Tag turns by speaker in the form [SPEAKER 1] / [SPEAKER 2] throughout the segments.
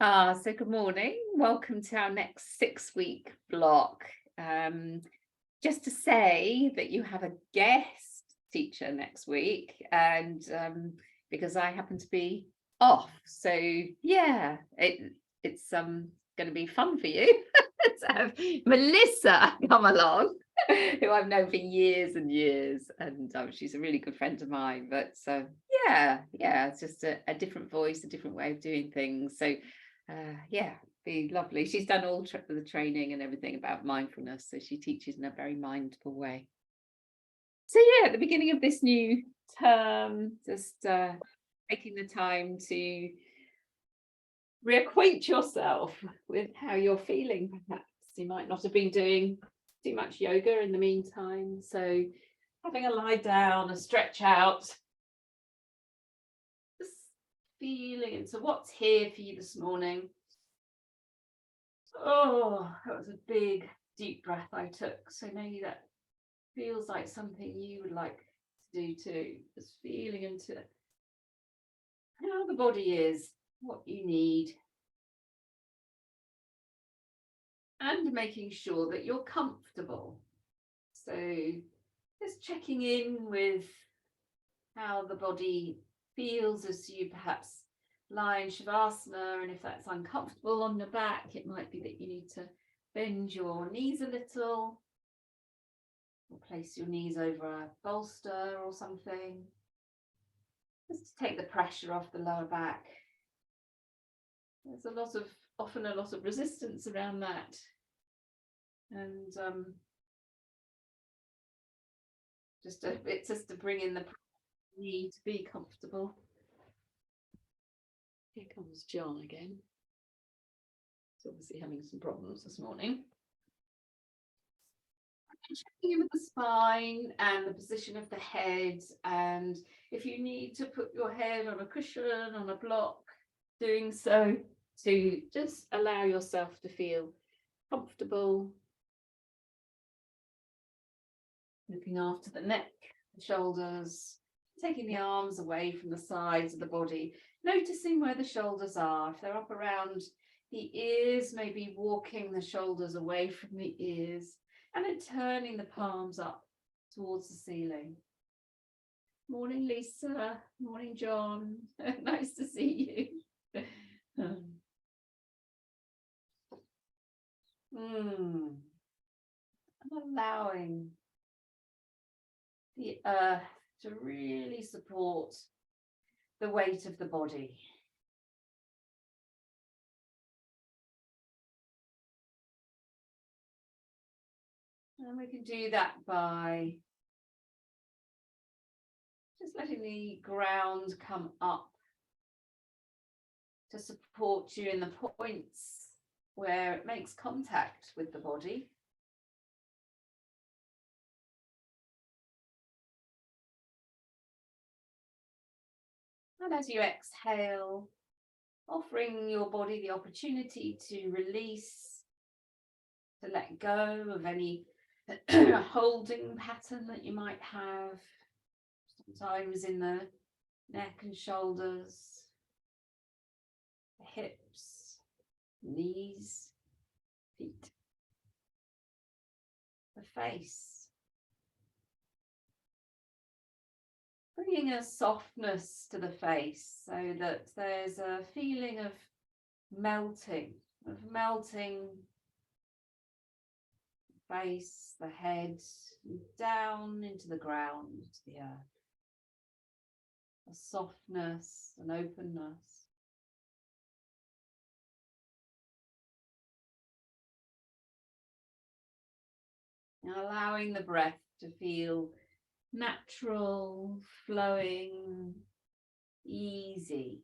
[SPEAKER 1] So good morning. Welcome to our next 6-week block. Just to say that you have a guest teacher next week, and because I happen to be off, so yeah, it's going to be fun for you to have Melissa come along, who I've known for years and years, and she's a really good friend of mine. But yeah, it's just a different voice, a different way of doing things. So yeah, be lovely. She's done all the training and everything about mindfulness, so she teaches in a very mindful way. So yeah, at the beginning of this new term, just taking the time to reacquaint yourself with how you're feeling. Perhaps you might not have been doing too much yoga in the meantime, so having a lie down, a stretch out, just feeling into what's here for you this morning. Oh, that was a big, deep breath I took. So maybe that feels like something you would like to do too. Just feeling into how the body is, what you need, and making sure that you're comfortable. So just checking in with how the body feels as you perhaps lie in Shavasana, and if that's uncomfortable on your back, it might be that you need to bend your knees a little, or place your knees over a bolster or something, just to take the pressure off the lower back. There's often a lot of resistance around that, and it's just to bring in the need to be comfortable. Here comes John again. He's obviously having some problems this morning. Checking in with the spine and the position of the head, and if you need to put your head on a cushion, on a block, doing so, to just allow yourself to feel comfortable. Looking after the neck, the shoulders, taking the arms away from the sides of the body, noticing where the shoulders are. If they're up around the ears, maybe walking the shoulders away from the ears, and then turning the palms up towards the ceiling. Morning, Lisa. Morning, John. Nice to see you. I'm allowing the earth to really support the weight of the body. And we can do that by just letting the ground come up to support you in the points where it makes contact with the body. And as you exhale, offering your body the opportunity to release, to let go of any holding pattern that you might have, sometimes in the neck and shoulders, the hips, knees, feet, the face. Bringing a softness to the face so that there's a feeling of melting the face, the head, down into the ground, to the earth. A softness, an openness. And allowing the breath to feel natural, flowing, easy,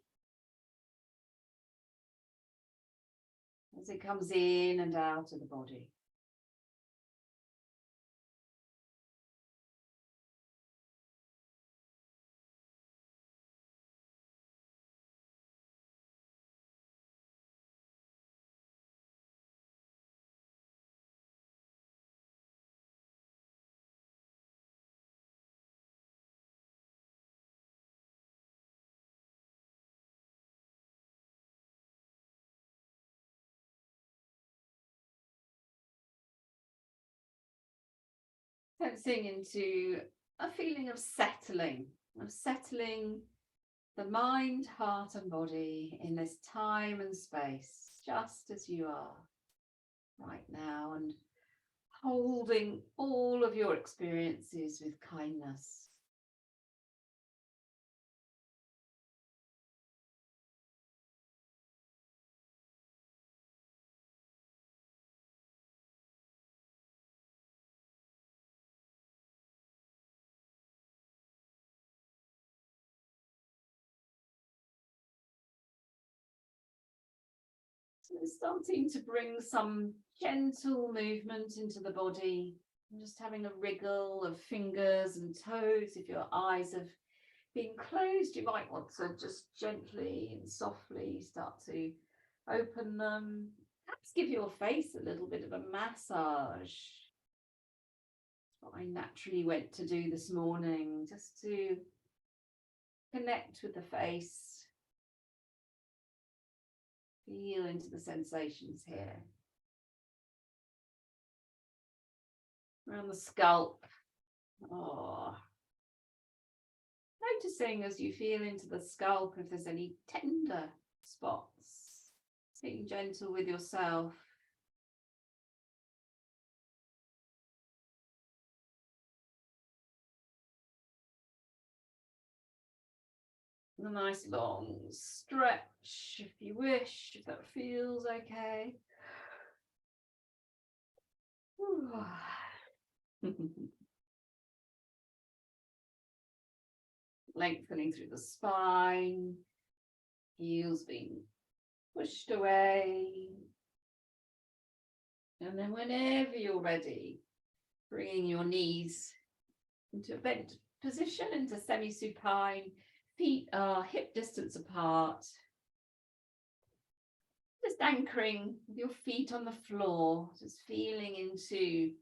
[SPEAKER 1] as it comes in and out of the body. Sensing into a feeling of settling the mind, heart, and body in this time and space, just as you are right now, and holding all of your experiences with kindness. So starting to bring some gentle movement into the body, and just having a wriggle of fingers and toes. If your eyes have been closed, you might want to just gently and softly start to open them. Perhaps give your face a little bit of a massage. That's what I naturally went to do this morning, just to connect with the face. Feel into the sensations here. Around the scalp. Oh. Noticing as you feel into the scalp if there's any tender spots. Being gentle with yourself. A nice long stretch if you wish, if that feels okay. Lengthening through the spine, heels being pushed away. And then whenever you're ready, bringing your knees into a bent position, into semi-supine. Feet are hip distance apart. Just anchoring your feet on the floor, just feeling into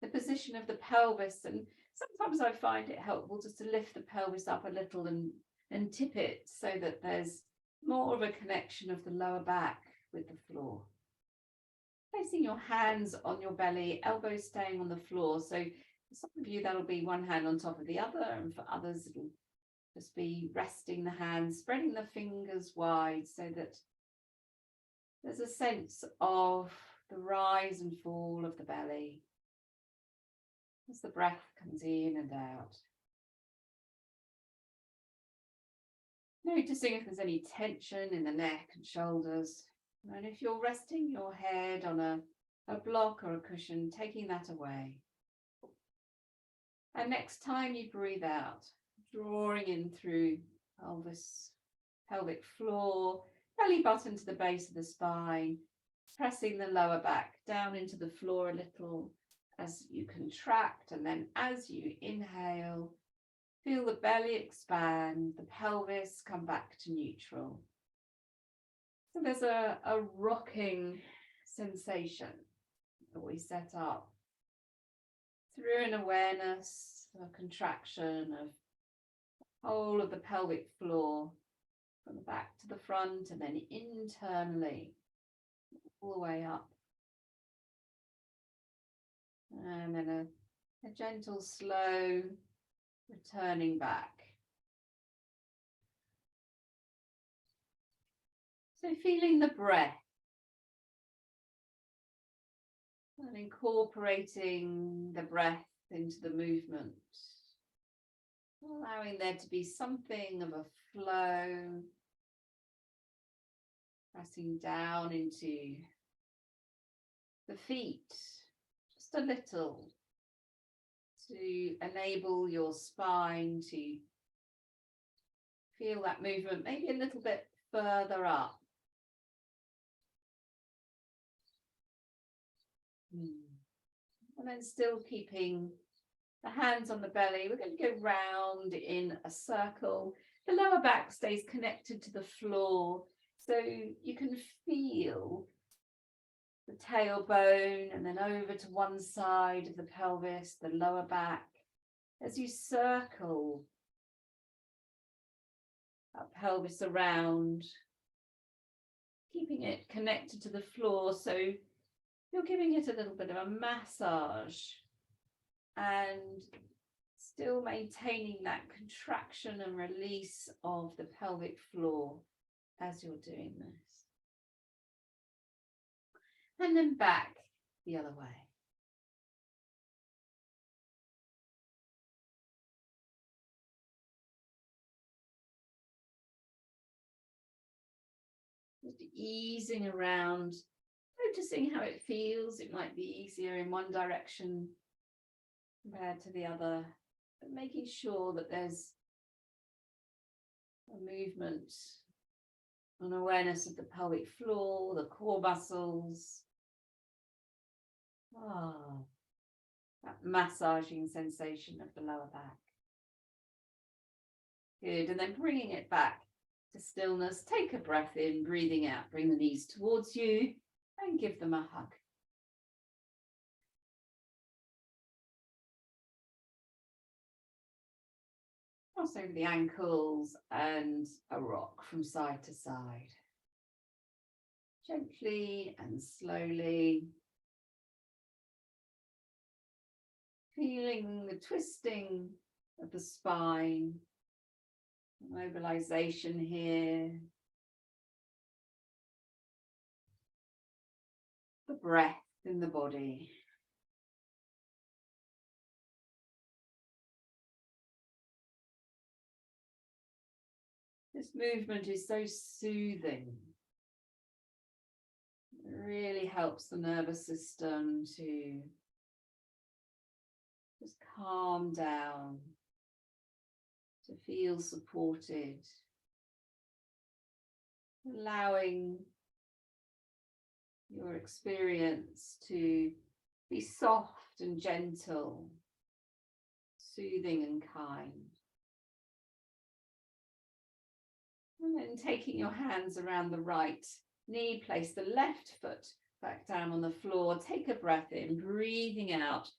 [SPEAKER 1] the position of the pelvis. And sometimes I find it helpful just to lift the pelvis up a little and tip it so that there's more of a connection of the lower back with the floor. Placing your hands on your belly, elbows staying on the floor. So for some of you, that'll be one hand on top of the other, and for others, it'll just be resting the hands, spreading the fingers wide so that there's a sense of the rise and fall of the belly as the breath comes in and out. Noticing if there's any tension in the neck and shoulders. And if you're resting your head on a block or a cushion, taking that away. And next time you breathe out, drawing in through pelvis, pelvic floor, belly button to the base of the spine, pressing the lower back down into the floor a little as you contract, and then as you inhale, feel the belly expand, the pelvis come back to neutral. So there's a rocking sensation that we set up through an awareness, a contraction of the whole of the pelvic floor, from the back to the front, and then internally all the way up. And then a gentle, slow returning back. So feeling the breath and incorporating the breath into the movement, allowing there to be something of a flow, pressing down into the feet just a little to enable your spine to feel that movement, maybe a little bit further up. And then still keeping the hands on the belly, we're going to go round in a circle. The lower back stays connected to the floor, so you can feel the tailbone and then over to one side of the pelvis, the lower back, as you circle that pelvis around, keeping it connected to the floor. So you're giving it a little bit of a massage and still maintaining that contraction and release of the pelvic floor as you're doing this. And then back the other way. Just easing around, noticing how it feels. It might be easier in one direction compared to the other, but making sure that there's a movement, an awareness of the pelvic floor, the core muscles. That massaging sensation of the lower back. Good, and then bringing it back to stillness. Take a breath in, breathing out, bring the knees towards you and give them a hug. Cross over the ankles and a rock from side to side. Gently and slowly. Feeling the twisting of the spine, mobilization here. The breath in the body. This movement is so soothing. It really helps the nervous system to just calm down, to feel supported, allowing your experience to be soft and gentle, soothing and kind. And then taking your hands around the right knee, place the left foot back down on the floor. Take a breath in, breathing out.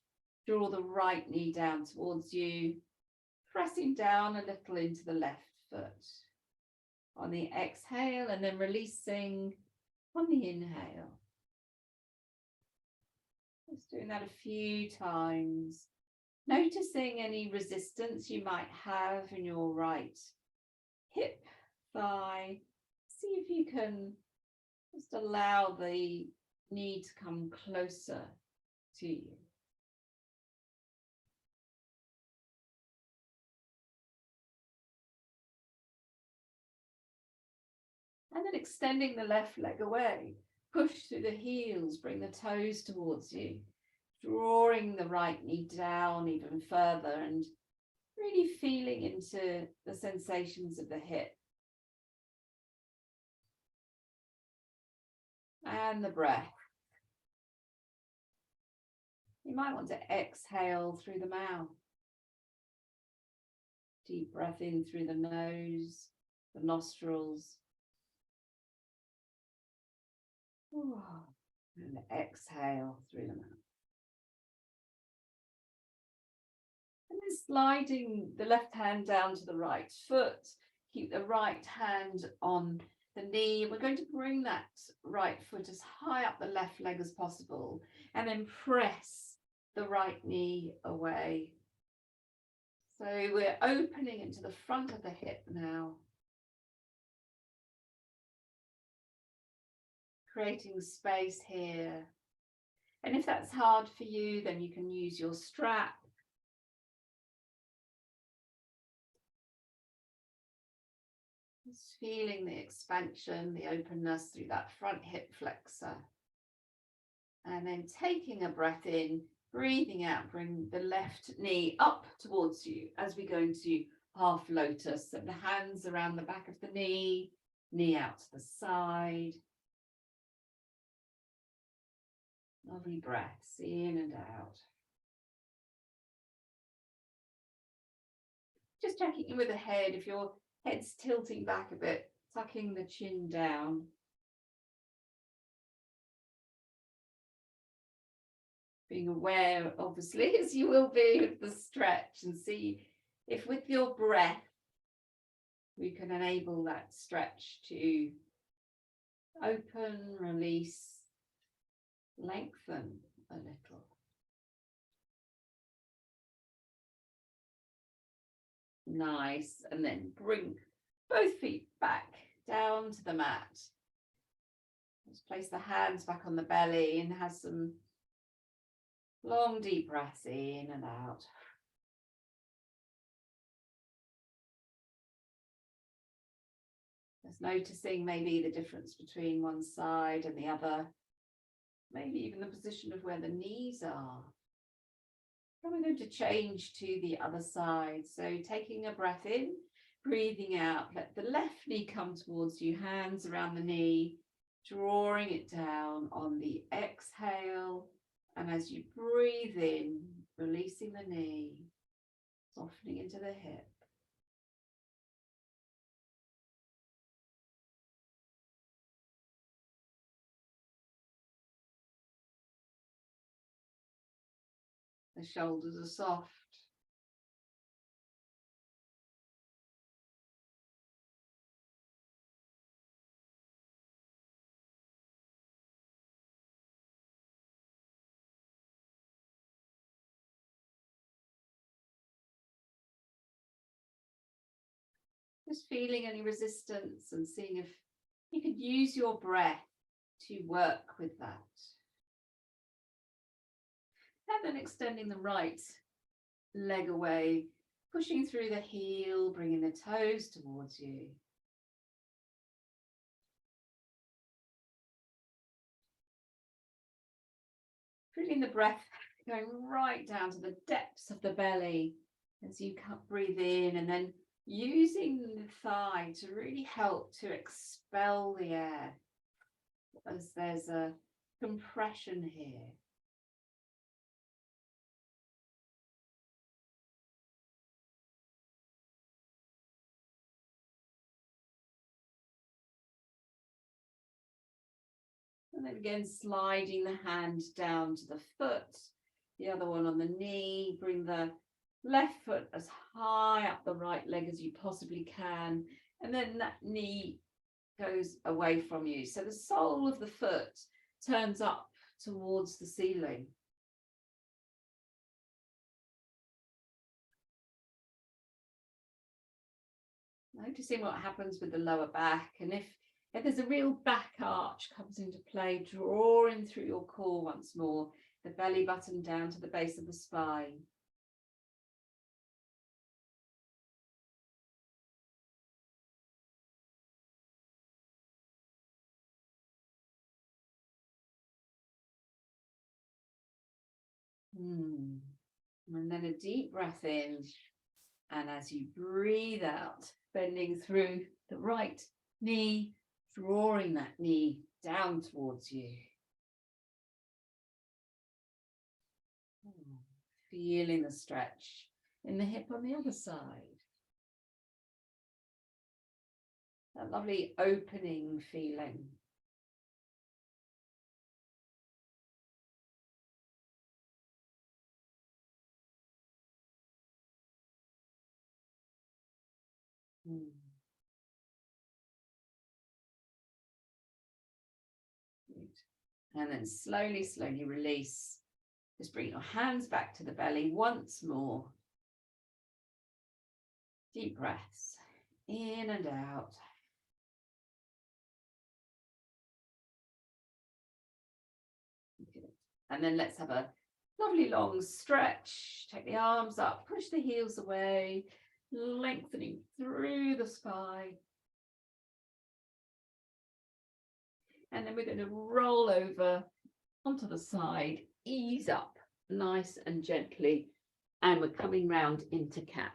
[SPEAKER 1] Draw the right knee down towards you, pressing down a little into the left foot. On the exhale, and then releasing on the inhale. Just doing that a few times. Noticing any resistance you might have in your right hip, thigh. See if you can just allow the knee to come closer to you. And then extending the left leg away. Push through the heels, bring the toes towards you. Drawing the right knee down even further and really feeling into the sensations of the hip. And the breath. You might want to exhale through the mouth. Deep breath in through the nose, the nostrils. And exhale through the mouth. And then sliding the left hand down to the right foot. Keep the right hand on the knee. We're going to bring that right foot as high up the left leg as possible. And then press the right knee away. So we're opening into the front of the hip now. Creating space here. And if that's hard for you, then you can use your strap. Just feeling the expansion, the openness through that front hip flexor. And then taking a breath in, breathing out, bring the left knee up towards you as we go into half lotus. And the hands around the back of the knee, knee out to the side. Lovely breaths in and out. Just checking in with the head. If your head's tilting back a bit, tucking the chin down. Being aware, obviously, as you will be, of the stretch, and see if with your breath we can enable that stretch to open, release, lengthen a little. Nice. And then bring both feet back down to the mat. Just place the hands back on the belly and have some long, deep breaths in and out. Just noticing maybe the difference between one side and the other. Maybe even the position of where the knees are. And we're going to change to the other side. So taking a breath in, breathing out, let the left knee come towards you, hands around the knee, drawing it down on the exhale. And as you breathe in, releasing the knee, softening into the hip. The shoulders are soft. Just feeling any resistance and seeing if you could use your breath to work with that. And then extending the right leg away, pushing through the heel, bringing the toes towards you. Feeling the breath going right down to the depths of the belly as you breathe in, and then using the thigh to really help to expel the air as there's a compression here. And then again, sliding the hand down to the foot, the other one on the knee. Bring the left foot as high up the right leg as you possibly can. And then that knee goes away from you. So the sole of the foot turns up towards the ceiling. Noticing what happens with the lower back, and if there's a real back arch comes into play, drawing through your core once more, the belly button down to the base of the spine. And then a deep breath in, and as you breathe out, bending through the right knee, drawing that knee down towards you. Feeling the stretch in the hip on the other side. That lovely opening feeling. And then slowly, slowly release. Just bring your hands back to the belly once more. Deep breaths in and out. And then let's have a lovely long stretch. Take the arms up, push the heels away, lengthening through the spine. And then we're going to roll over onto the side, ease up nice and gently, and we're coming round into cat.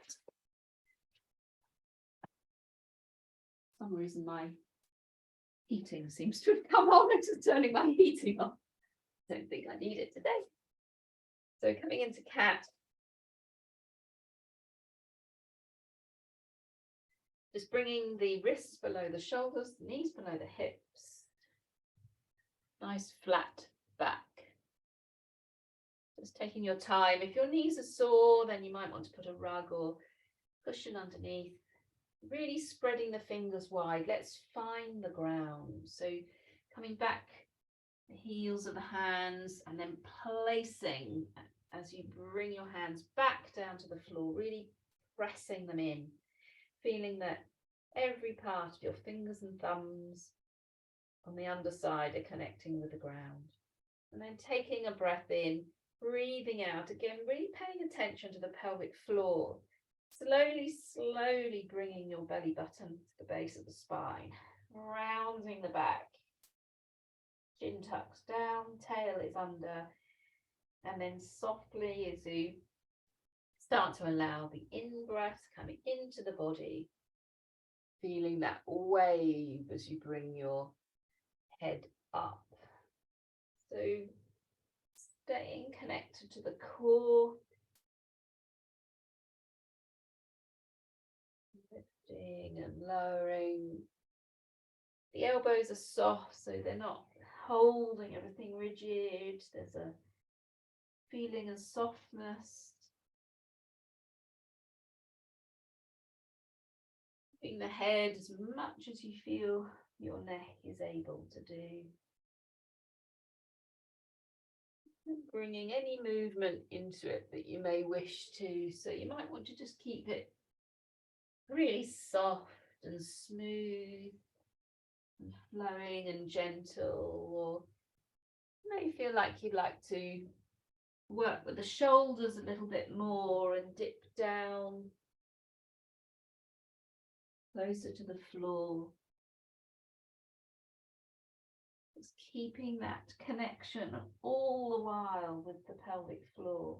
[SPEAKER 1] For some reason my heating seems to have come on. I'm just turning my heating on. Don't think I need it today. So coming into cat. Just bringing the wrists below the shoulders, the knees below the hips. Nice flat back. Just taking your time. If your knees are sore, then you might want to put a rug or cushion underneath. Really spreading the fingers wide. Let's find the ground. So coming back, the heels of the hands, and then placing as you bring your hands back down to the floor, really
[SPEAKER 2] pressing them in, feeling that every part of your fingers and thumbs on the underside are connecting with the ground. And then taking a breath in, breathing out, again, really paying attention to the pelvic floor. Slowly bringing your belly button to the base of the spine, rounding the back. Chin tucks down, tail is under, and then softly as you start to allow the in-breath coming into the body, feeling that wave as you bring your head up. So staying connected to the core, lifting and lowering. The elbows are soft, so they're not holding everything rigid. There's a feeling of softness. Moving the head as much as you feel your neck is able to do. And bringing any movement into it that you may wish to. So you might want to just keep it really soft and smooth and flowing and gentle, or you may feel like you'd like to work with the shoulders a little bit more and dip down closer to the floor. Just keeping that connection all the while with the pelvic floor,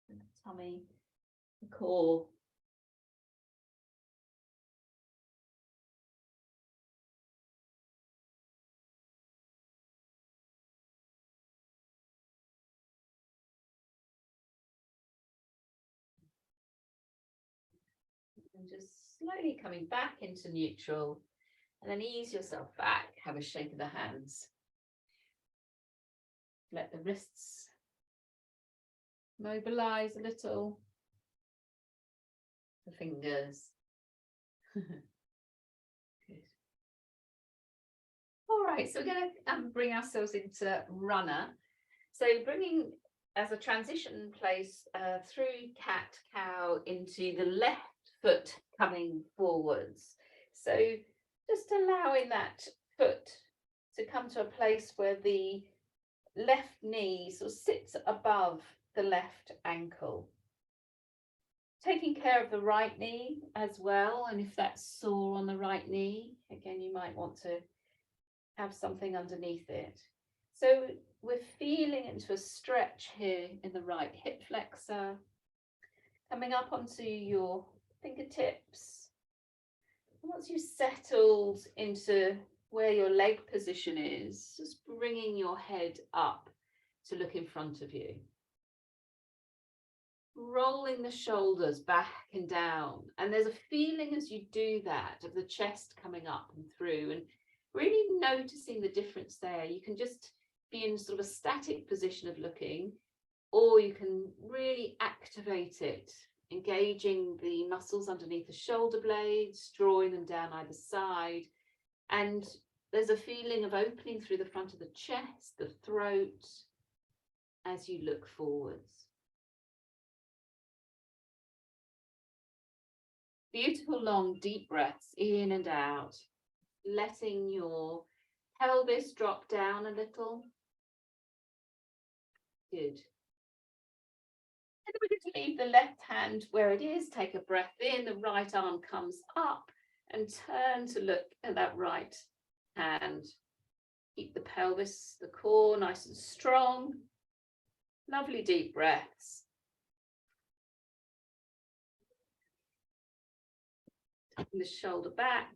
[SPEAKER 2] and the tummy, the core. And just slowly coming back into neutral, and then ease yourself back, have a shake of the hands. Let the wrists mobilize a little, the fingers. Good. All right, so we're going to bring ourselves into runner. So bringing as a transition place through cat cow into the left foot coming forwards. So just allowing that foot to come to a place where the left knee sort of sits above the left ankle. Taking care of the right knee as well, and if that's sore on the right knee, again, you might want to have something underneath it. So we're feeling into a stretch here in the right hip flexor, coming up onto your fingertips. And once you've settled into where your leg position is, just bringing your head up to look in front of you. Rolling the shoulders back and down. And there's a feeling as you do that of the chest coming up and through, and really noticing the difference there. You can just be in sort of a static position of looking, or you can really activate it, engaging the muscles underneath the shoulder blades, drawing them down either side. And there's a feeling of opening through the front of the chest, the throat, as you look forwards. Beautiful long deep breaths in and out, letting your pelvis drop down a little. Good. And then we're going to leave the left hand where it is. Take a breath in, the right arm comes up, and turn to look at that right hand. Keep the pelvis, the core nice and strong. Lovely deep breaths. Tucking the shoulder back.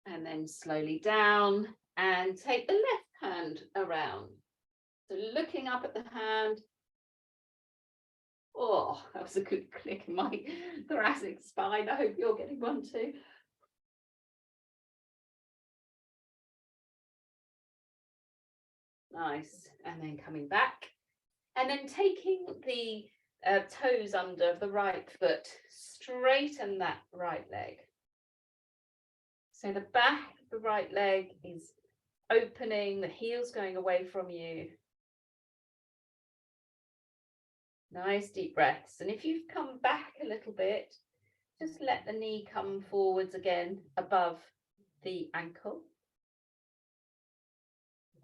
[SPEAKER 2] And then slowly down, and take the left hand around. So looking up at the hand. Oh, that was a good click in my thoracic spine. I hope you're getting one too. Nice. And then coming back. And then taking the toes under of the right foot, straighten that right leg. So the back of the right leg is opening, the heel's going away from you. Nice deep breaths. And if you've come back a little bit, just let the knee come forwards again above the ankle.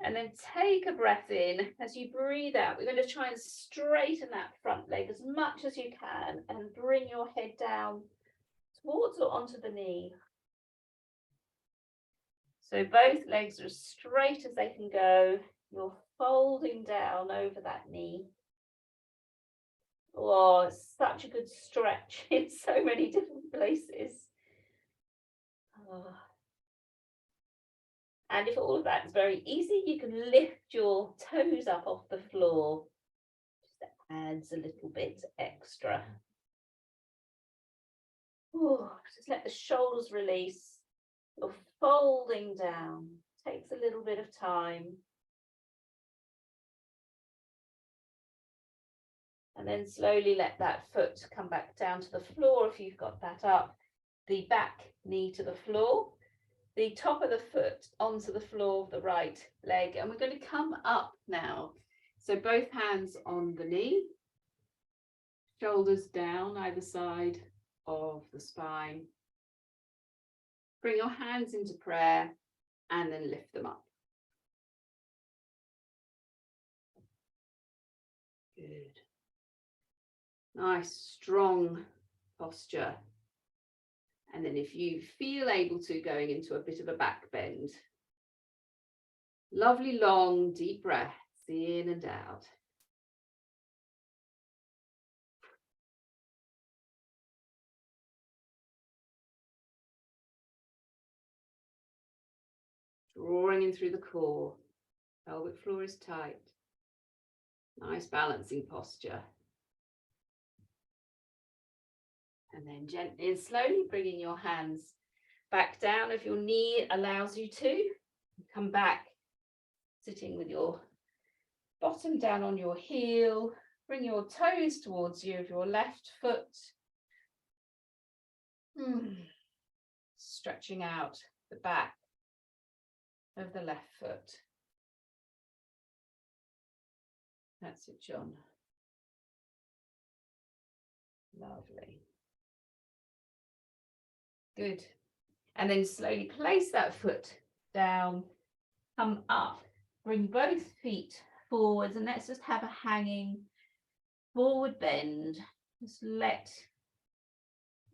[SPEAKER 2] And then take a breath in. As you breathe out, we're going to try and straighten that front leg as much as you can and bring your head down towards or onto the knee. So both legs are as straight as they can go. You're folding down over that knee. Oh, it's such a good stretch in so many different places. Oh. And if all of that is very easy, you can lift your toes up off the floor. Just adds a little bit extra. Oh, just let the shoulders release. You're folding down. Takes a little bit of time. And then slowly let that foot come back down to the floor if you've got that up. The back knee to the floor. The top of the foot onto the floor of the right leg. And we're going to come up now. So both hands on the knee. Shoulders down either side of the spine. Bring your hands into prayer and then lift them up. Good. Nice, strong posture. And then if you feel able to, going into a bit of a back bend. Lovely, long, deep breaths in and out. Drawing in through the core. Pelvic floor is tight. Nice balancing posture. And then gently and slowly bringing your hands back down if your knee allows you to. Come back, sitting with your bottom down on your heel. Bring your toes towards you of your left foot. Stretching out the back of the left foot. That's it, John. Lovely. Good. And then slowly place that foot down, come up, bring both feet forwards, and let's just have a hanging forward bend. Just let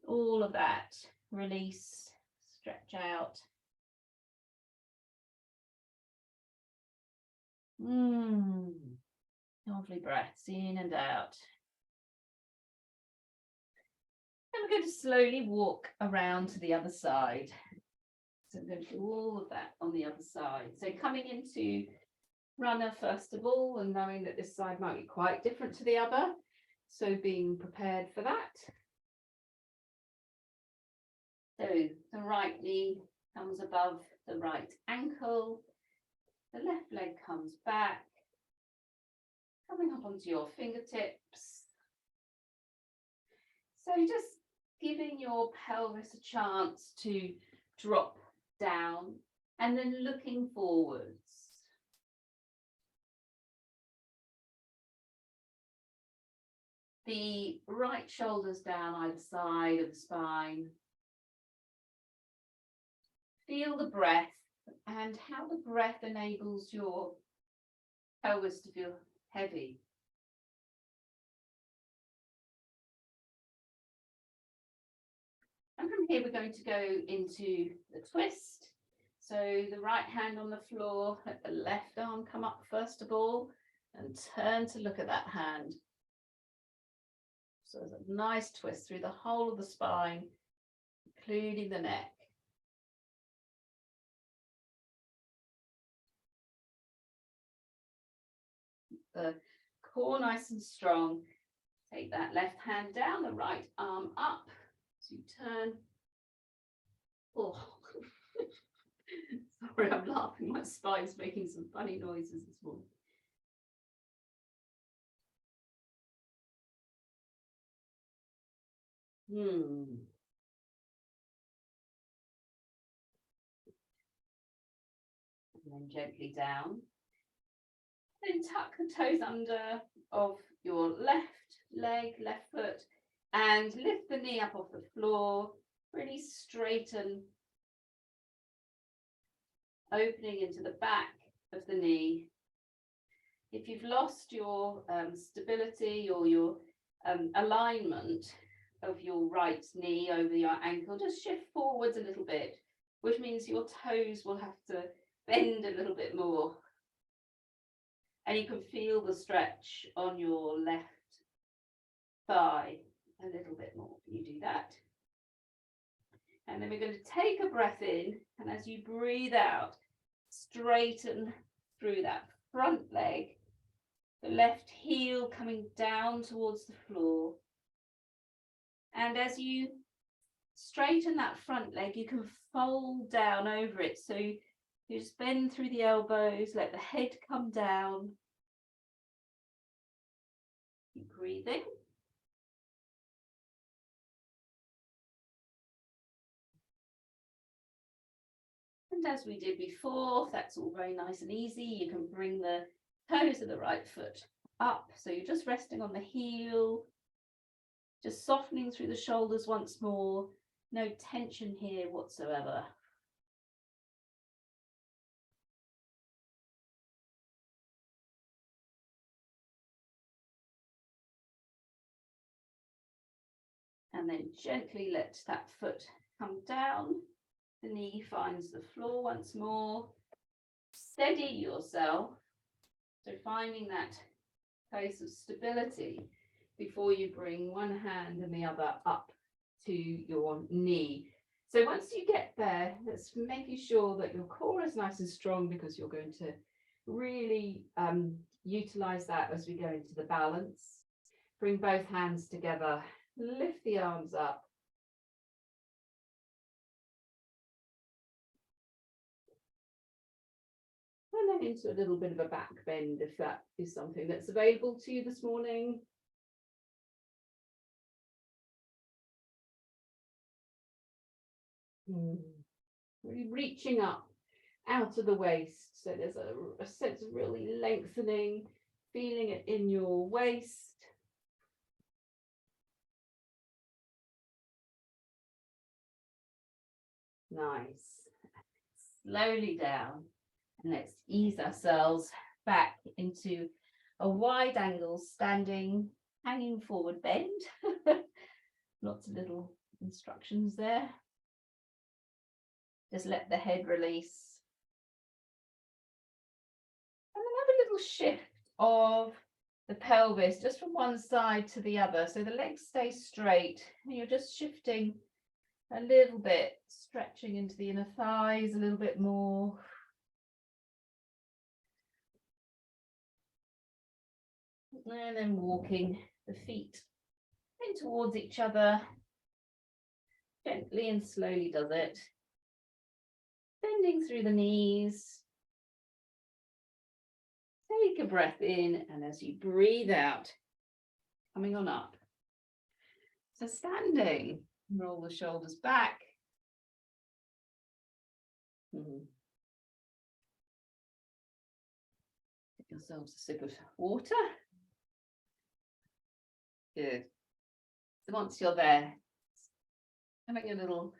[SPEAKER 2] all of that release, stretch out. Lovely breaths in and out. And we're going to slowly walk around to the other side. So I'm going to do all of that on the other side. So coming into runner first of all, and knowing that this side might be quite different to the other. So being prepared for that. So the right knee comes above the right ankle. The left leg comes back. Coming up onto your fingertips. So just giving your pelvis a chance to drop down and then looking forwards. The right shoulders down either side of the spine. Feel the breath and how the breath enables your pelvis to feel heavy. And from here, we're going to go into the twist. So the right hand on the floor, let the left arm come up first of all, and turn to look at that hand. So there's a nice twist through the whole of the spine, including the neck. The core nice and strong. Take that left hand down, the right arm up. So you turn. Oh, sorry, I'm laughing. My spine's making some funny noises this morning. And then gently down. Then tuck the toes under, of your left leg, left foot, and lift the knee up off the floor. Really straighten, opening into the back of the knee. If you've lost your stability or your alignment of your right knee over your ankle, just shift forwards a little bit, which means your toes will have to bend a little bit more. And you can feel the stretch on your left thigh a little bit more. You do that. And then we're going to take a breath in, and as you breathe out, straighten through that front leg, the left heel coming down towards the floor. And as you straighten that front leg, you can fold down over it. So you just bend through the elbows, let the head come down. Keep breathing. And as we did before, that's all very nice and easy. You can bring the toes of the right foot up. So you're just resting on the heel, just softening through the shoulders once more. No tension here whatsoever. And then gently let that foot come down. The knee finds the floor once more. Steady yourself. So finding that place of stability before you bring one hand and the other up to your knee. So once you get there, let's making sure that your core is nice and strong, because you're going to really utilize that as we go into the balance. Bring both hands together, lift the arms up. And then into a little bit of a back bend, if that is something that's available to you this morning. Really reaching up out of the waist. So there's a sense of really lengthening, feeling it in your waist. Nice. Slowly down. And let's ease ourselves back into a wide angle, standing, hanging forward bend. Lots of little instructions there. Just let the head release. And then have a little shift of the pelvis, just from one side to the other. So the legs stay straight, and you're just shifting a little bit, stretching into the inner thighs a little bit more. And then walking the feet in towards each other, gently and slowly does it. Bending through the knees. Take a breath in, and as you breathe out, coming on up. So standing, roll the shoulders back. Give yourselves a sip of water. Good. So once you're there, having a little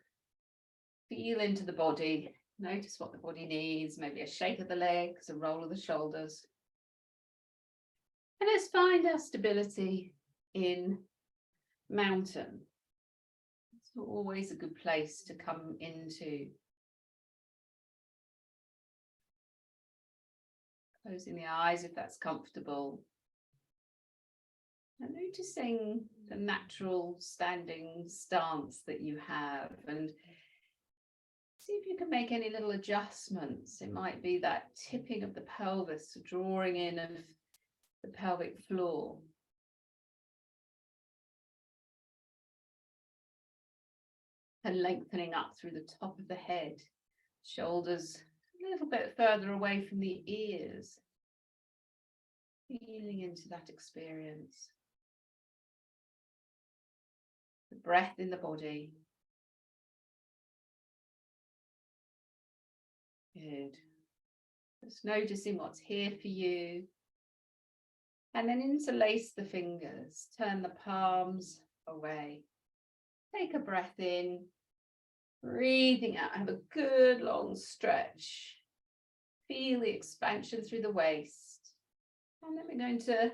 [SPEAKER 2] feel into the body, notice what the body needs, maybe a shake of the legs, a roll of the shoulders. And let's find our stability in mountain. It's always a good place to come into. Closing the eyes if that's comfortable. And noticing the natural standing stance that you have, and see if you can make any little adjustments. It might be that tipping of the pelvis, drawing in of the pelvic floor. And lengthening up through the top of the head, shoulders a little bit further away from the ears. Feeling into that experience. The breath in the body. Good. Just noticing what's here for you.
[SPEAKER 1] And then interlace the fingers, turn the palms away. Take a breath in, breathing out, have a good long stretch. Feel the expansion through the waist. And then we're going to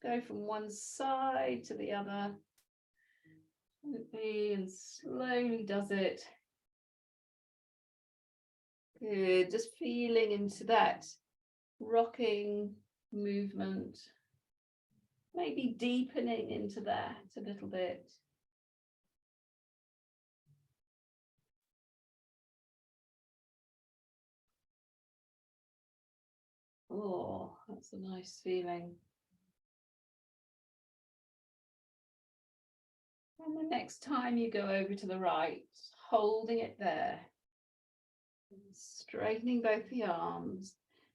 [SPEAKER 1] go from one side to the other. And slowly does it. Good, just feeling into that rocking movement. Maybe deepening into that a little bit. Oh, that's a nice feeling. And the next time you go over to the right, holding it there, straightening both the arms,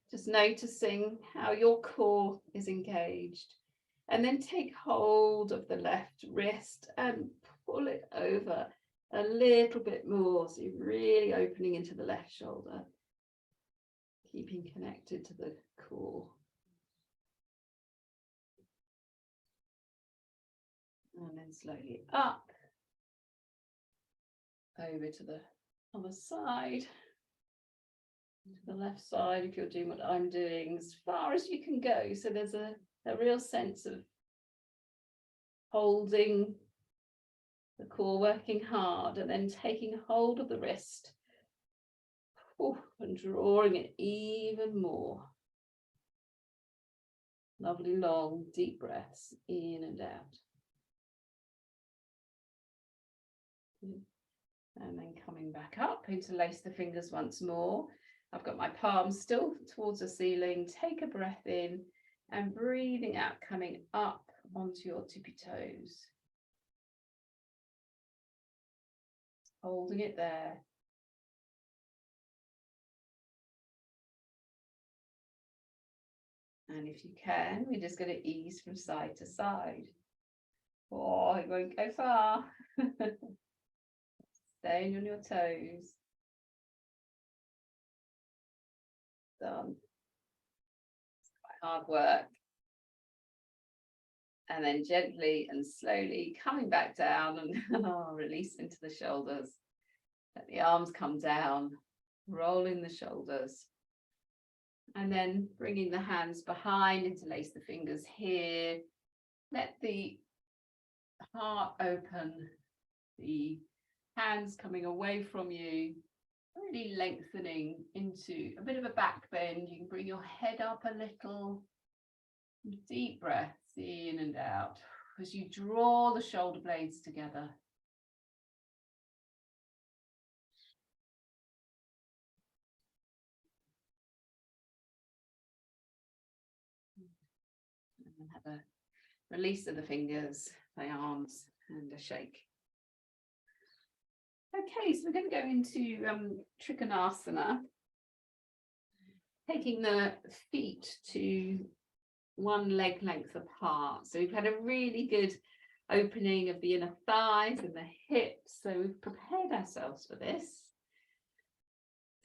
[SPEAKER 1] just noticing how your core is engaged. And then take hold of the left wrist and pull it over a little bit more. So you're really opening into the left shoulder, keeping connected to the core. And then slowly up, over to the other side, to the left side if you're doing what I'm doing, as far as you can go. So there's a real sense of holding the core, working hard, and then taking hold of the wrist and drawing it even more. Lovely long deep breaths in and out. And then coming back up, interlace the fingers once more. I've got my palms still towards the ceiling. Take a breath in and breathing out, coming up onto your tippy toes. Holding it there. And if you can, we're just going to ease from side to side. Oh, it won't go far. Staying on your toes. Done. It's quite hard work. And then gently and slowly coming back down and release into the shoulders. Let the arms come down, rolling the shoulders. And then bringing the hands behind, interlace the fingers here. Let the heart open, the hands coming away from you, really lengthening into a bit of a back bend. You can bring your head up a little. Deep breaths in and out as you draw the shoulder blades together. And then have a release of the fingers, the arms, and a shake. Okay, so we're going to go into Trikonasana, taking the feet to one leg length apart. So we've had a really good opening of the inner thighs and the hips. So we've prepared ourselves for this.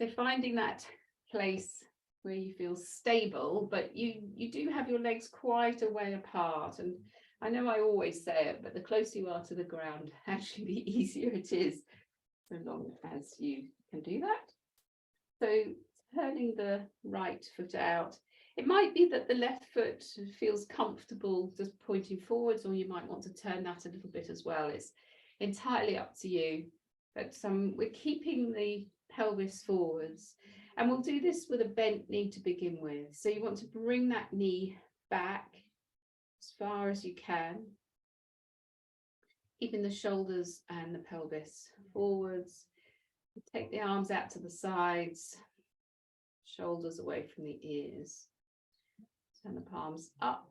[SPEAKER 1] So finding that place where you feel stable, but you do have your legs quite a way apart. And I know I always say it, but the closer you are to the ground, actually the easier it is, so long as you can do that. So turning the right foot out. It might be that the left foot feels comfortable just pointing forwards, or you might want to turn that a little bit as well. It's entirely up to you. But we're keeping the pelvis forwards. And we'll do this with a bent knee to begin with. So you want to bring that knee back as far as you can, keeping the shoulders and the pelvis forwards. Take the arms out to the sides, shoulders away from the ears. Turn the palms up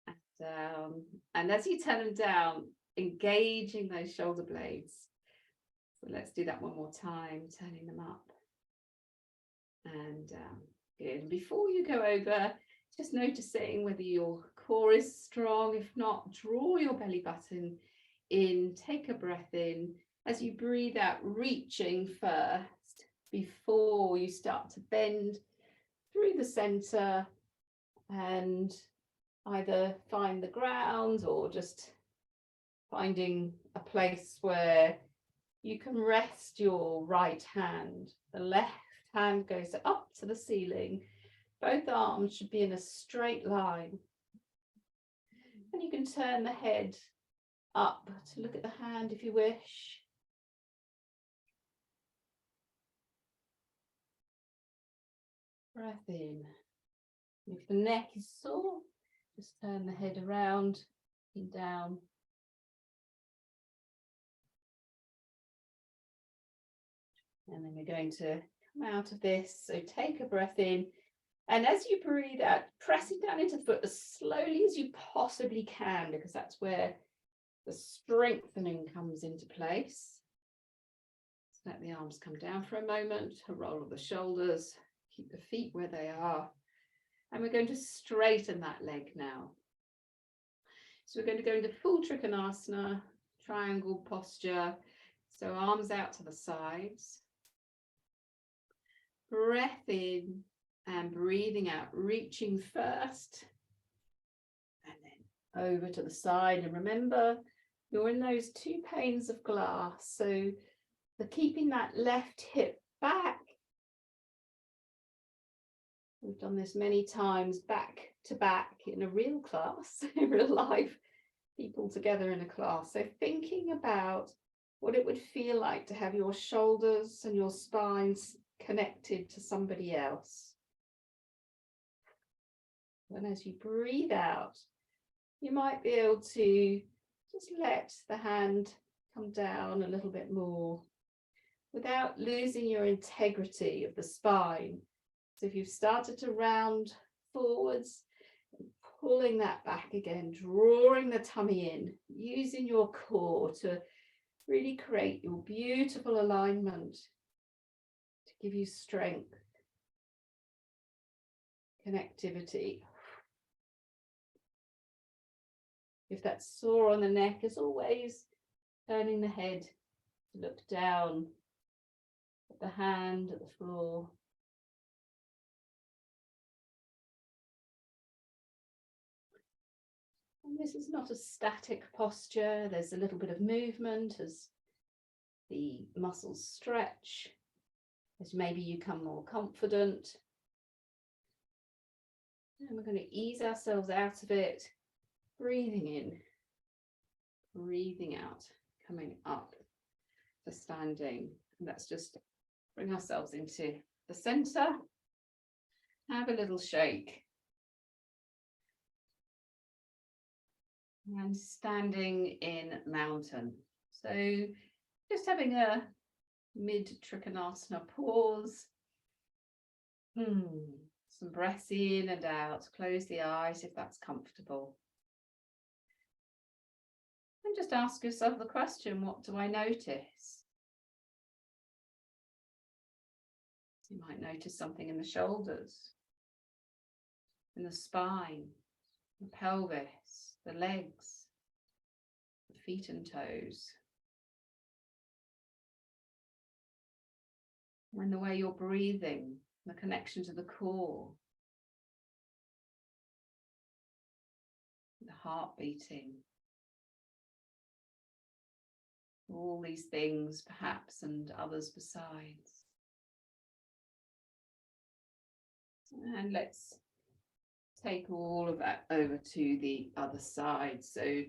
[SPEAKER 1] and down. And as you turn them down, engaging those shoulder blades. So let's do that one more time, turning them up and down. Good. Before you go over, just noticing whether your core is strong. If not, draw your belly button in, take a breath in. As you breathe out, reaching first before you start to bend through the center
[SPEAKER 2] and either find the ground or just finding a place where you can rest your right hand. The left hand goes up to the ceiling. Both arms should be in a straight line. And you can turn the head up to look at the hand if you wish. Breath in. If the neck is sore, just turn the head around and down. And then we're going to come out of this. So take a breath in. And as you breathe out, pressing down into the foot as slowly as you possibly can, because that's where the strengthening comes into place. So let the arms come down for a moment, a roll of the shoulders, keep the feet where they are. And we're going to straighten that leg now. So we're going to go into full Trikonasana, triangle posture. So arms out to the sides. Breath in and breathing out, reaching first. And then over to the side. And remember, you're in those two panes of glass. So keeping that left hip back. We've done this many times back to back in a real class, in real life, people together in a class. So thinking about what it would feel like to have your shoulders and your spines connected to somebody else. And as you breathe out, you might be able to just let the hand come down a little bit more without losing your integrity of the spine. So if you've started to round forwards, pulling that back again, drawing the tummy in, using your core to really create your beautiful alignment to give you strength, connectivity. If that's sore on the neck, as always, turning the head to look down at the hand, at the floor. And this is not a static posture. There's a little bit of movement as the muscles stretch, as maybe you become more confident. And we're going to ease ourselves out of it, breathing in, breathing out, coming up to standing. And let's just bring ourselves into the center. Have a little shake. And standing in mountain. So just having a mid Trikonasana pause. Some breaths in and out. Close the eyes if that's comfortable. And just ask yourself the question, what do I notice? You might notice something in the shoulders, in the spine, the pelvis, the legs, the feet and toes. And the way you're breathing, the connection to the core, the heart beating. All these things perhaps and others besides. And let's take all of that over to the other side. So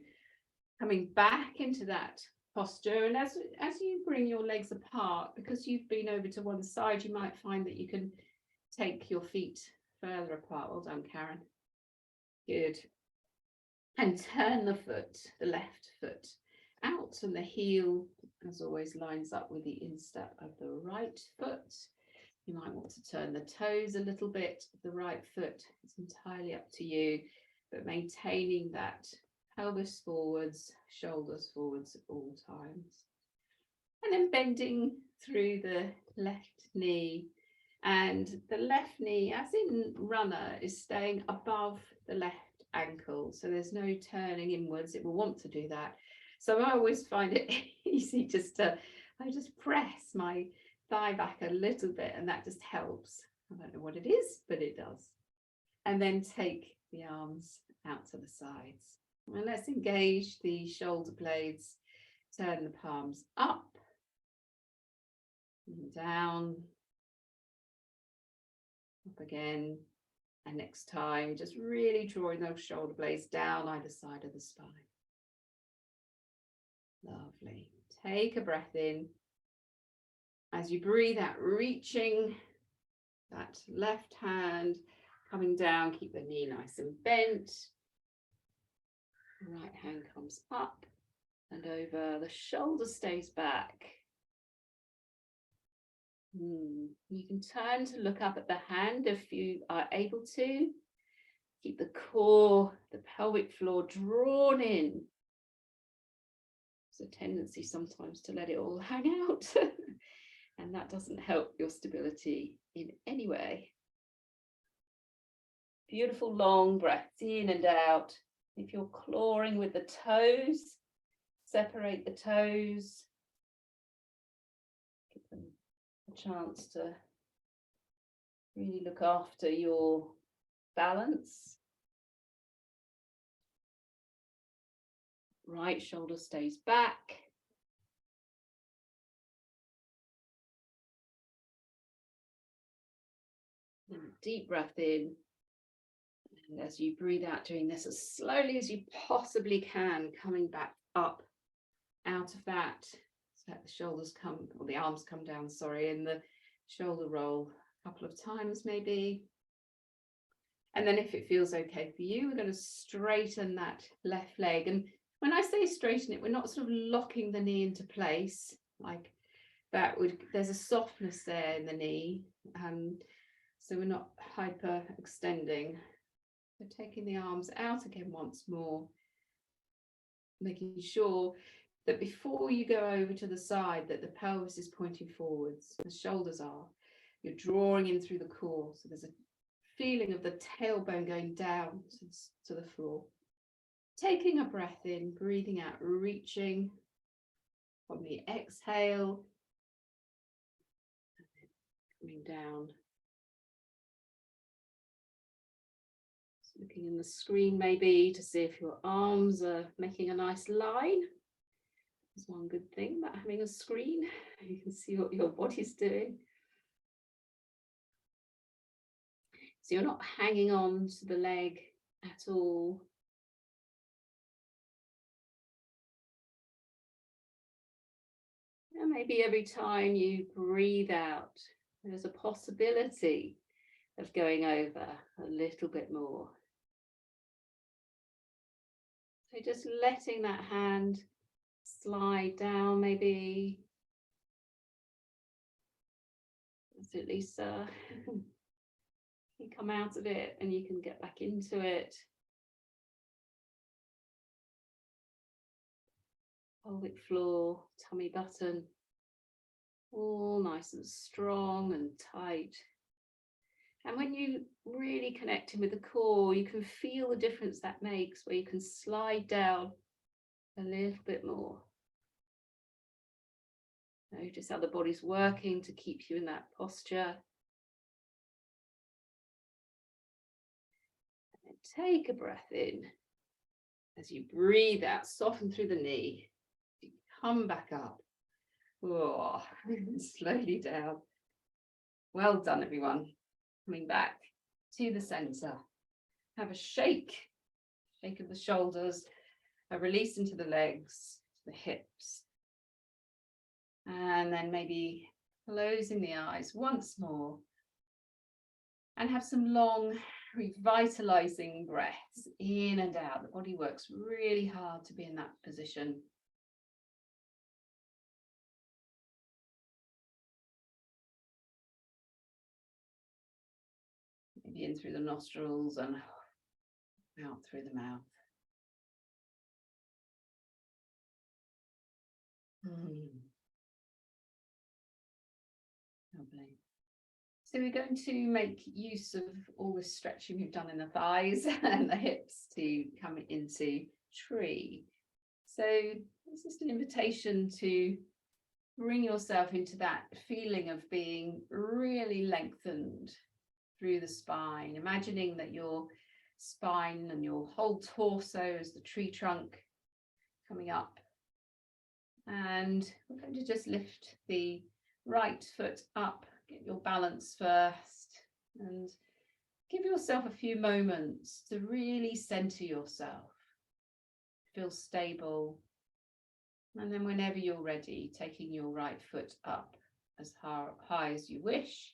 [SPEAKER 2] coming back into that posture, and as you bring your legs apart, because you've been over to one side, you might find that you can take your feet further apart. Well done, Karen. Good. And turn the foot, the left foot out, and the heel, as always, lines up with the instep of the right foot. You might want to turn the toes a little bit of the right foot. It's entirely up to you, but maintaining that pelvis forwards, shoulders forwards at all times. And then bending through the left knee, and the left knee, as in runner, is staying above the left ankle. So there's no turning inwards. It will want to do that. So I always find it easy I just press my thigh back a little bit, and that just helps. I don't know what it is, but it does.
[SPEAKER 1] And then take the arms out to the sides. And let's engage the shoulder blades. Turn the palms up and down, up again. And next time, just really drawing those shoulder blades down either side of the spine. Lovely. Take a breath in. As you breathe out, reaching that left hand, coming down, keep the knee nice and bent. Right hand comes up and over, the shoulder stays back. You can turn to look up at the hand if you are able to. Keep the core, the pelvic floor drawn in. There's a tendency sometimes to let it all hang out, and that doesn't help your stability in any way. Beautiful long breaths in and out. If you're clawing with the toes, separate the toes. Give them a chance to really look after your balance. Right shoulder stays back. And a deep breath in. And as you breathe out, doing this as slowly as you possibly can, coming back up out of that. So let the shoulders come, or the arms come down, sorry, in the shoulder roll a couple of times maybe. And then if it feels okay for you, we're going to straighten that left leg. And when I say straighten it, we're not sort of locking the knee into place like that would, there's a softness there in the knee. So we're not hyper extending. So taking the arms out again once more, making sure that before you go over to the side that the pelvis is pointing forwards, the shoulders are, you're drawing in through the core. So there's a feeling of the tailbone going down to the floor. Taking a breath in, breathing out, reaching on the exhale, and then coming down. Looking in the screen maybe to see if your arms are making a nice line. There's one good thing about having a screen. You can see what your body's doing. So you're not hanging on to the leg at all. And maybe every time you breathe out, there's a possibility of going over a little bit more. So just letting that hand slide down maybe. That's it, Lisa. You come out of it and you can get back into it. Pelvic floor, tummy button, all nice and strong and tight. And when you really connect in with the core, you can feel the difference that makes, where you can slide down a little bit more. Notice how the body's working to keep you in that posture. And then take a breath in. As you breathe out, soften through the knee. You come back up. Oh, slowly down. Well done, everyone. Coming back to the center. Have a shake of the shoulders, a release into the legs, the hips. And then maybe closing the eyes once more. And have some long, revitalizing breaths in and out. The body works really hard to be in that position. Maybe in through the nostrils and out through the mouth. Lovely. So we're going to make use of all the stretching we've done in the thighs and the hips to come into tree. So it's just an invitation to bring yourself into that feeling of being really lengthened through the spine, imagining that your spine and your whole torso is the tree trunk coming up. And we're going to just lift the right foot up, get your balance first, and give yourself a few moments to really center yourself, feel stable. And then whenever you're ready, taking your right foot up as high as you wish.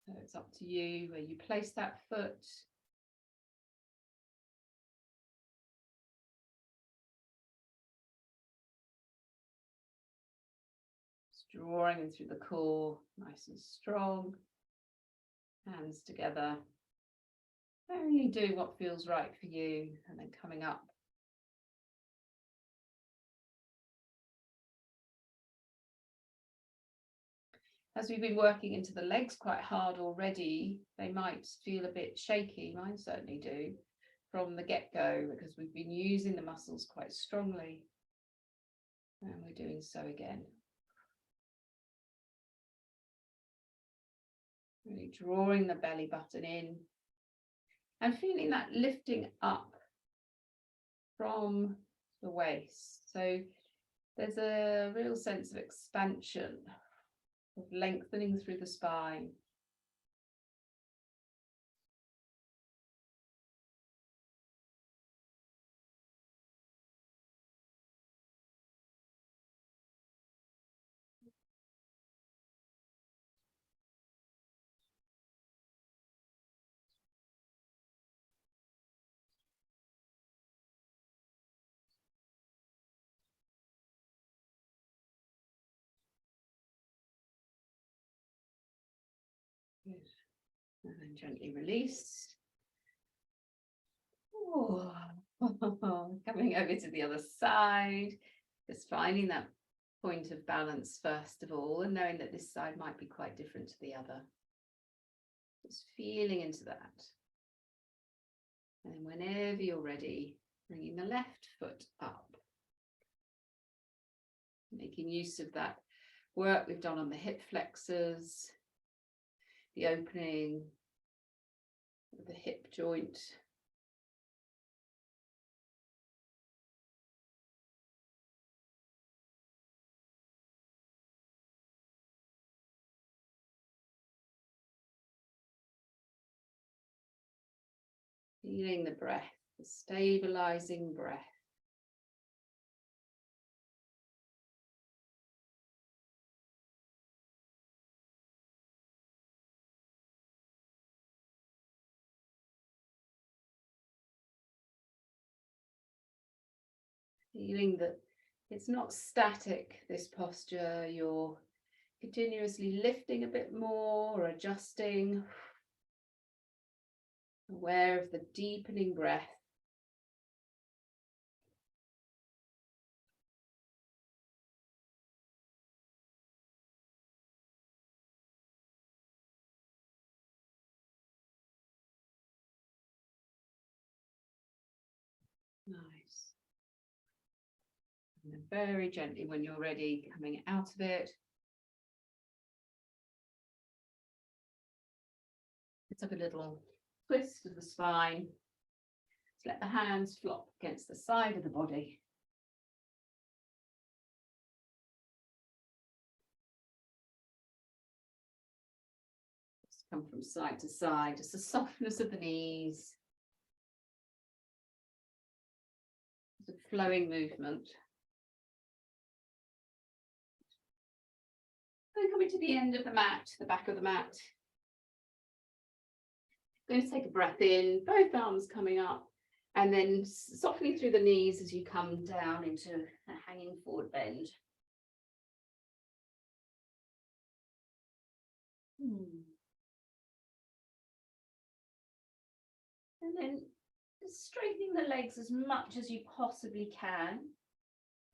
[SPEAKER 1] So it's up to you where you place that foot. Just drawing in through the core, nice and strong. Hands together. Only do what feels right for you, and then coming up. As we've been working into the legs quite hard already, they might feel a bit shaky, mine certainly do, from the get-go, because we've been using the muscles quite strongly. And we're doing so again. Really drawing the belly button in and feeling that lifting up from the waist. So there's a real sense of expansion, of lengthening through the spine. Good. And then gently release. Oh. Coming over to the other side, just finding that point of balance first of all, and knowing that this side might be quite different to the other. Just feeling into that. And then whenever you're ready, bringing the left foot up. Making use of that work we've done on the hip flexors, the opening of the hip joint. Feeling the breath, the stabilizing breath. Feeling that it's not static, this posture, you're continuously lifting a bit more or adjusting. Aware of the deepening breath. Nice. And then very gently, when you're ready, coming out of it. It's like a little twist of the spine. Just let the hands flop against the side of the body. Just come from side to side, just the softness of the knees. It's a flowing movement. Then coming to the end of the mat, the back of the mat. Going to take a breath in, both arms coming up, and then softening through the knees as you come down into a hanging forward bend. And then straightening the legs as much as you possibly can,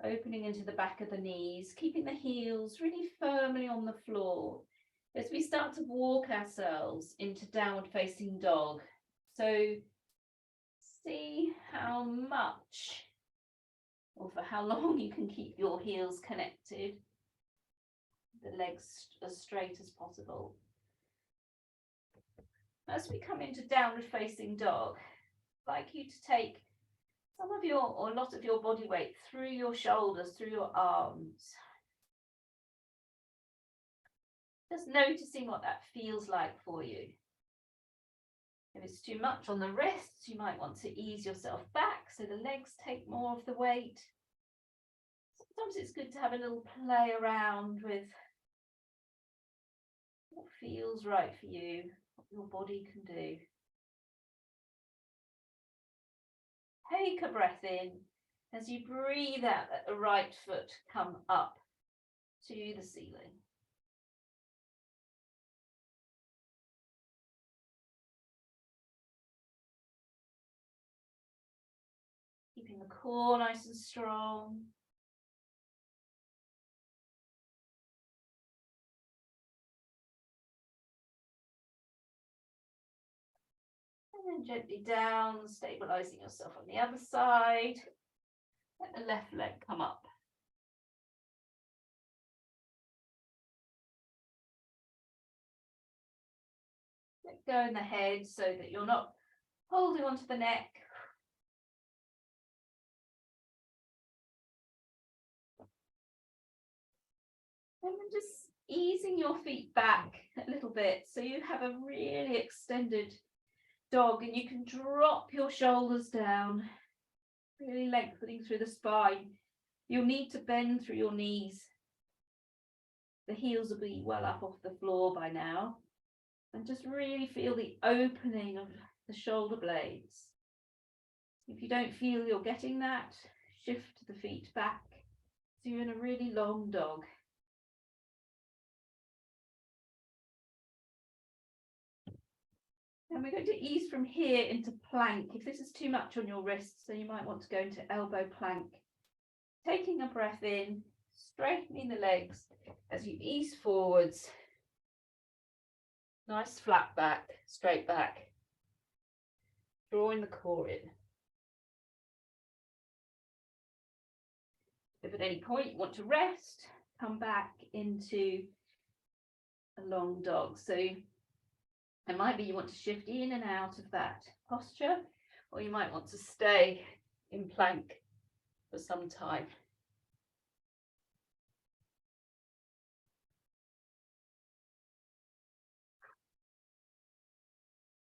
[SPEAKER 1] opening into the back of the knees, keeping the heels really firmly on the floor as we start to walk ourselves into downward facing dog. So see how much or for how long you can keep your heels connected, the legs as straight as possible.
[SPEAKER 2] As we come into downward facing dog, I'd like you to take some of your, or a lot of your body weight through your shoulders, through your arms. Just noticing what that feels like for you. If it's too much on the wrists, you might want to ease yourself back so the legs take more of the weight. Sometimes it's good to have a little play around with what feels right for you, what your body can do. Take a breath in as you breathe out, let the right foot come up to the ceiling. Keeping the core nice and strong. And then gently down, stabilizing yourself on the other side. Let the left leg come up. Let go in the head so that you're not holding onto the neck. And then just easing your feet back a little bit so you have a really extended dog, and you can drop your shoulders down, really lengthening through the spine. You'll need to bend through your knees. The heels will be well up off the floor by now. And just really feel the opening of the shoulder blades. If you don't feel you're getting that, shift the feet back so you're in a really long dog. And we're going to ease from here into plank. If this is too much on your wrists, then you might want to go into elbow plank. Taking a breath in, straightening the legs as you ease forwards. Nice flat back, straight back. Drawing the core in. If at any point you want to rest, come back into a long dog. So it might be you want to shift in and out of that posture, or you might want to stay in plank for some time.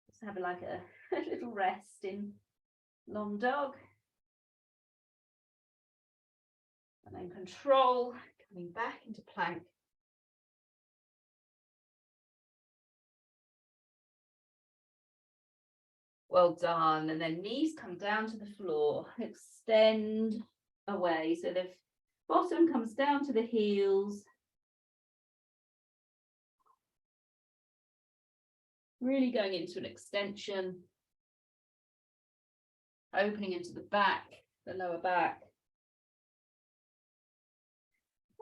[SPEAKER 2] Just have like a little rest in long dog. And then control, coming back into plank. Well done. And then knees come down to the floor, extend away. So the bottom comes down to the heels. Really going into an extension. Opening into the back, the lower back.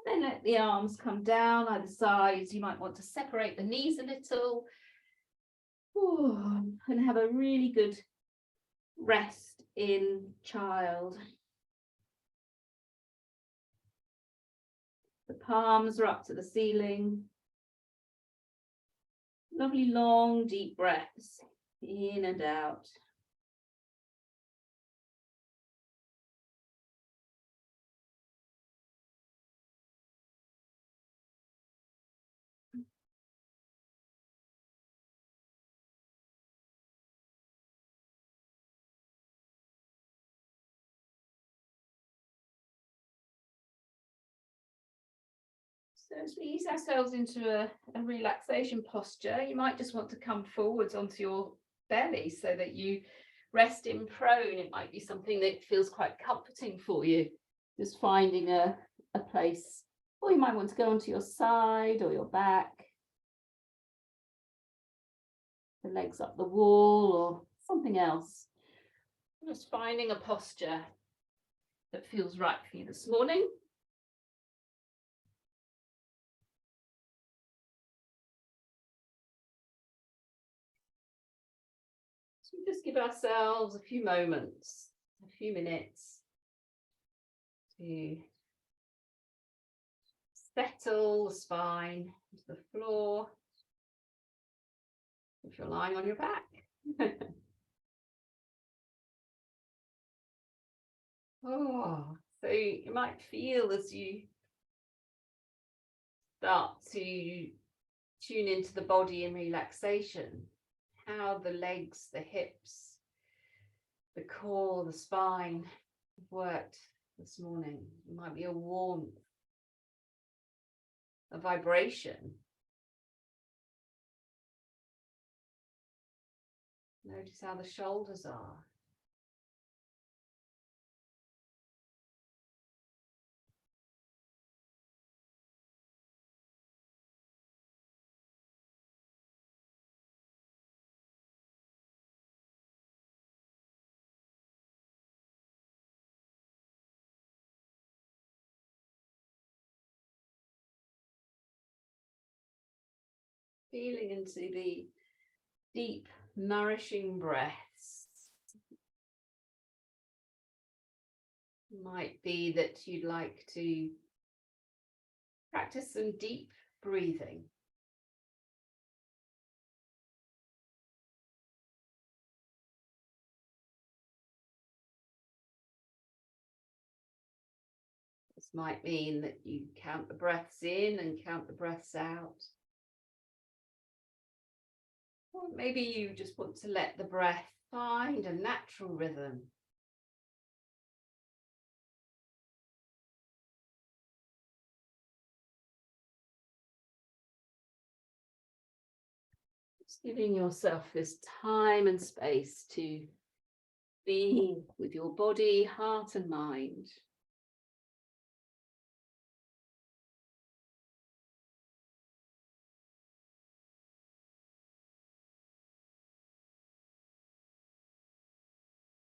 [SPEAKER 2] And then let the arms come down either sides. You might want to separate the knees a little. Ooh, and have a really good rest in child. The palms are up to the ceiling. Lovely long deep breaths in and out. So as we ease ourselves into a relaxation posture, you might just want to come forwards onto your belly so that you rest in prone. It might be something that feels quite comforting for you, just finding a place. Or you might want to go onto your side or your back, the legs up the wall or something else. Just finding a posture that feels right for you this morning. So just give ourselves a few moments, a few minutes to settle the spine into the floor. if you're lying on your back. Oh, so you might feel as you start to tune into the body in relaxation, how the legs, the hips, the core, the spine have worked this morning. It might be a warmth, a vibration. Notice how the shoulders are. Feeling into the deep, nourishing breaths. Might be that you'd like to practice some deep breathing. This might mean that you count the breaths in and count the breaths out. Or maybe you just want to let the breath find a natural rhythm. Just giving yourself this time and space to be with your body, heart and mind.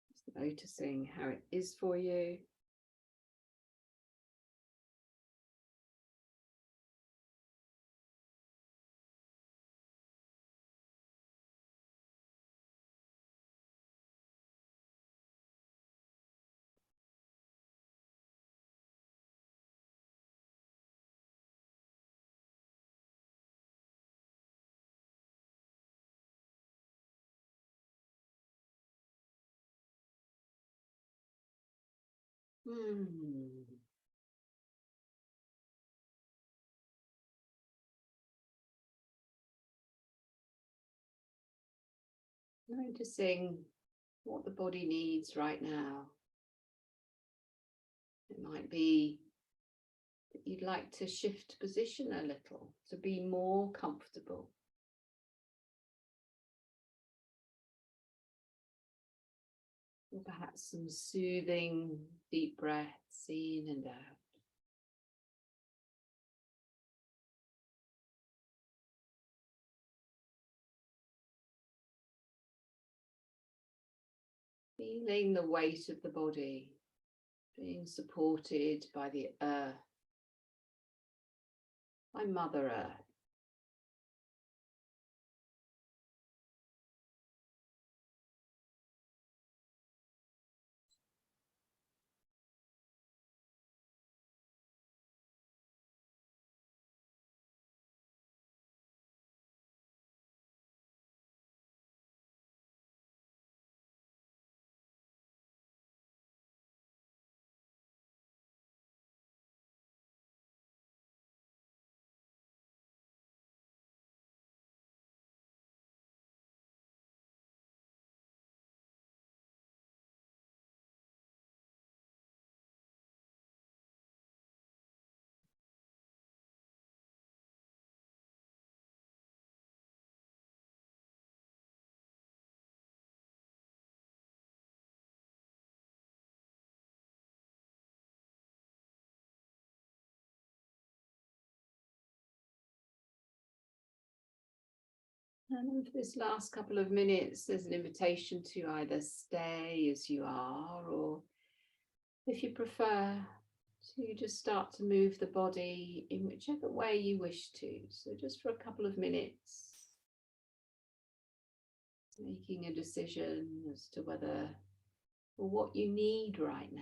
[SPEAKER 2] Just noticing how it is for you. Noticing what the body needs right now. It might be that you'd like to shift position a little to be more comfortable. Or perhaps some soothing deep breaths in and out. Feeling the weight of the body, being supported by the earth, by Mother Earth. And for this last couple of minutes, there's an invitation to either stay as you are, or if you prefer, to just start to move the body in whichever way you wish to. So just for a couple of minutes, making a decision as to whether or what you need right now.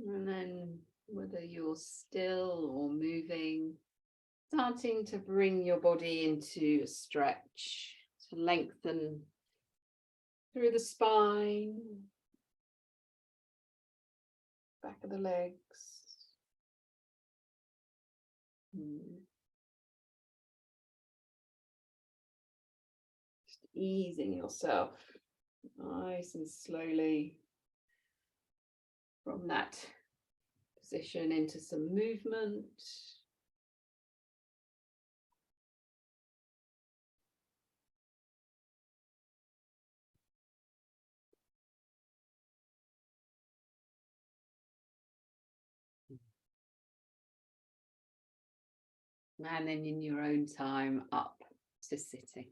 [SPEAKER 1] And then whether you're still or moving, starting to bring your body into a stretch, to lengthen through the spine, back of the legs. Just easing yourself nice and slowly from that position into some movement. And then in your own time up to sitting.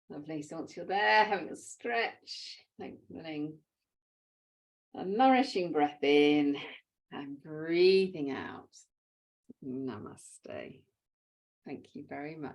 [SPEAKER 1] Lovely. So once you're there, having a stretch, lengthening, a nourishing breath in and breathing out. Namaste. Thank you very much.